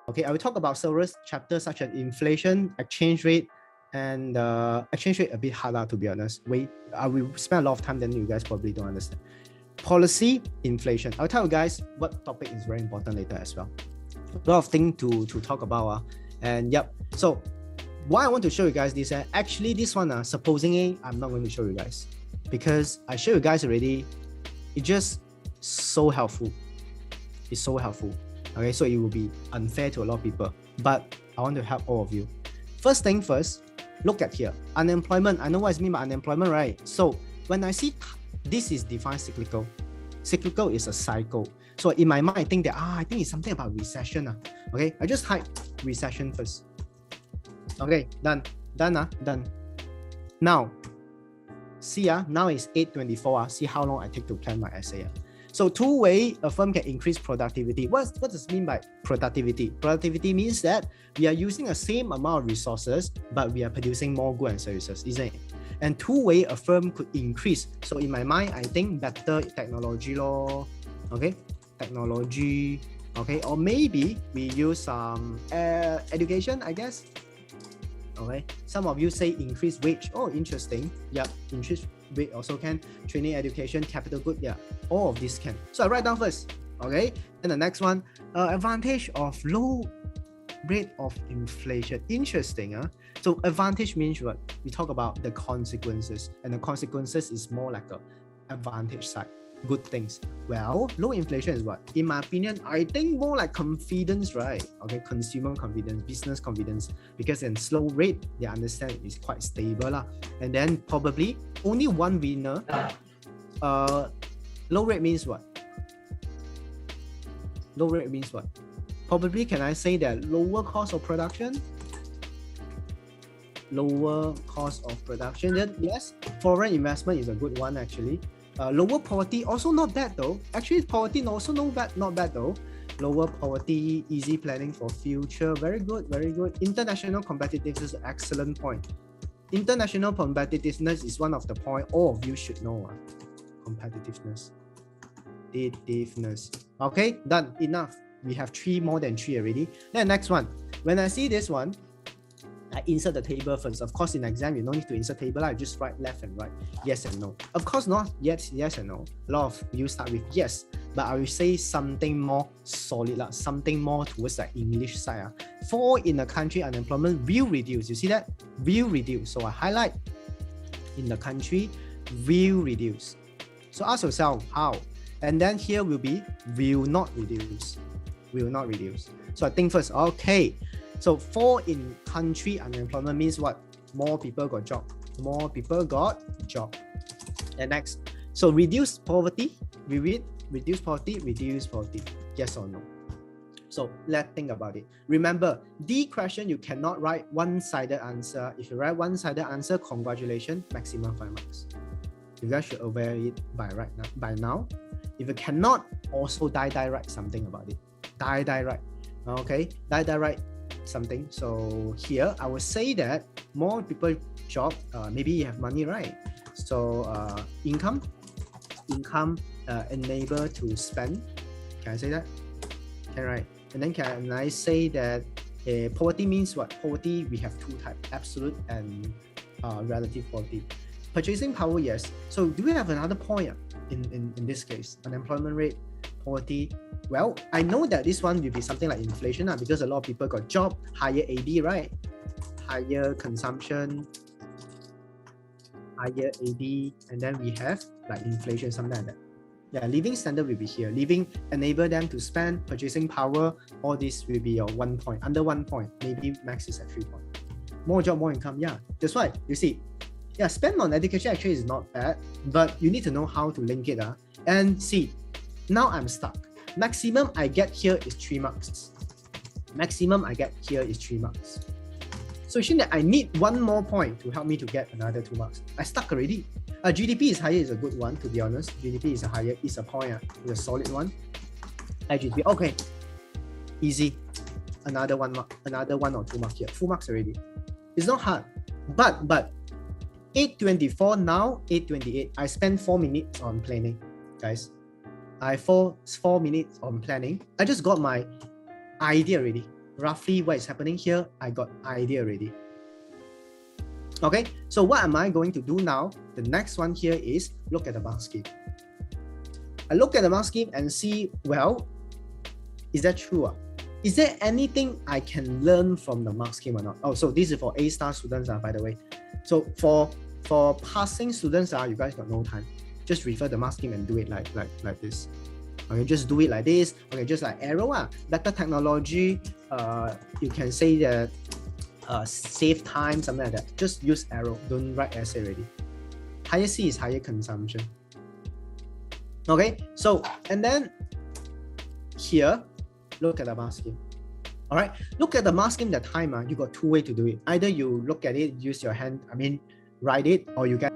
Okay, I will talk about several chapters such as inflation, exchange rate, and exchange rate a bit harder, to be honest. I will spend a lot of time, then you guys probably don't understand. Policy, inflation. I'll tell you guys what topic is very important later as well. A lot of things to talk about. And yep, so why I want to show you guys this, actually this one, supposing I'm not going to show you guys, because I show you guys already. It's just so helpful. It's so helpful. Okay, so it will be unfair to a lot of people, but I want to help all of you. First thing first, look at here. Unemployment. I know what is mean by unemployment, right? So when I see this is defined cyclical. Cyclical is a cycle. So in my mind, I think that I think it's something about recession. Okay, I just type recession first. Okay, done. Done. Now, see, now it's 8:24. See how long I take to plan my essay. So two-way, a firm can increase productivity. What does it mean by productivity? Productivity means that we are using the same amount of resources, but we are producing more goods and services, isn't it? And two-way, a firm could increase. So in my mind, I think better technology law, okay? Technology, okay? Or maybe we use some education, I guess. Okay, some of you say increase wage. Oh, interesting. Yep, increase wage also can. Training, education, capital good. Yeah, all of this can. So I write down first. Okay, then the next one, advantage of low rate of inflation. Interesting. So advantage means what? We talk about the consequences, and the consequences is more like a advantage side. Good things. Well, low inflation is what? In my opinion, I think more like confidence, right? Okay, consumer confidence, business confidence, because in slow rate, they understand it's quite stable. And then probably only one winner. Low rate means what? Low rate means what? Probably can I say that lower cost of production? Lower cost of production. Then yes, foreign investment is a good one actually. Lower poverty, also not bad though. Actually, poverty also not bad though. Lower poverty, easy planning for future. Very good, very good. International competitiveness is an excellent point. International competitiveness is one of the points all of you should know. Competitiveness. Okay, done. Enough. We have more than three already. Then next one. When I see this one, I insert the table first. Of course, in exam, you don't need to insert table. I just write left and right, yes and no. Of course, not yes and no. A lot of you start with yes, but I will say something more solid, something more towards the English side. For in the country, unemployment will reduce. You see that? Will reduce. So I highlight in the country, will reduce. So ask yourself how. And then here will be will not reduce. Will not reduce. So I think first, okay. So for in country, unemployment means what? More people got job. More people got job. And next, so reduce poverty. We read reduce poverty. Yes or no? So let's think about it. Remember, the question you cannot write one-sided answer. If you write one-sided answer, congratulations, maximum 5 marks. You guys should aware it by now. If you cannot, also die write something about it. Die write. Okay, die write something. So here I would say that more people job, maybe you have money, right? So income enable to spend. Can I say that? Okay, right. And then can I say that poverty means what? Poverty, we have two types, absolute and relative poverty. Purchasing power, yes. So do we have another point in this case? Unemployment rate, poverty. Well, I know that this one will be something like inflation because a lot of people got job, higher AD, right? Higher consumption, higher AD, and then we have like inflation, something like that. Yeah, living standard will be here. Living enable them to spend, purchasing power, all this will be your 1 point. Under 1 point, maybe max is at 3 points. More job, more income. Yeah, that's why you see. Yeah, spend on education actually is not bad, but you need to know how to link it. And see, now I'm stuck. Maximum I get here is 3 marks. Maximum I get here is 3 marks. So it means that I need 1 more point to help me to get another 2 marks. I stuck already. GDP is higher is a good one, to be honest. GDP is a point, it's a solid one. GDP, okay. Easy. Another 1 mark, another 1 or 2 marks here. 4 marks already. It's not hard. But 8:24 now, 8:28. I spent 4 minutes on planning, guys. I 4 minutes on planning. I just got my idea already. roughly what is happening here, I got idea already. Okay, so what am I going to do now? The next one here is look at the mark scheme. I look at the mark scheme and see, well, is that true? Is there anything I can learn from the mark scheme or not? Oh, so this is for A-star students, by the way. So for passing students, you guys got no time. Just refer the mark scheme and do it like this. Okay, just do it like this. Okay, just like arrow. Better technology. You can say that save time, something like that. Just use arrow. Don't write essay already. Higher C is higher consumption. Okay, so and then here, look at the mark scheme. All right, look at the mark scheme that time. You got two ways to do it. Either you look at it, use your hand, write it, or you get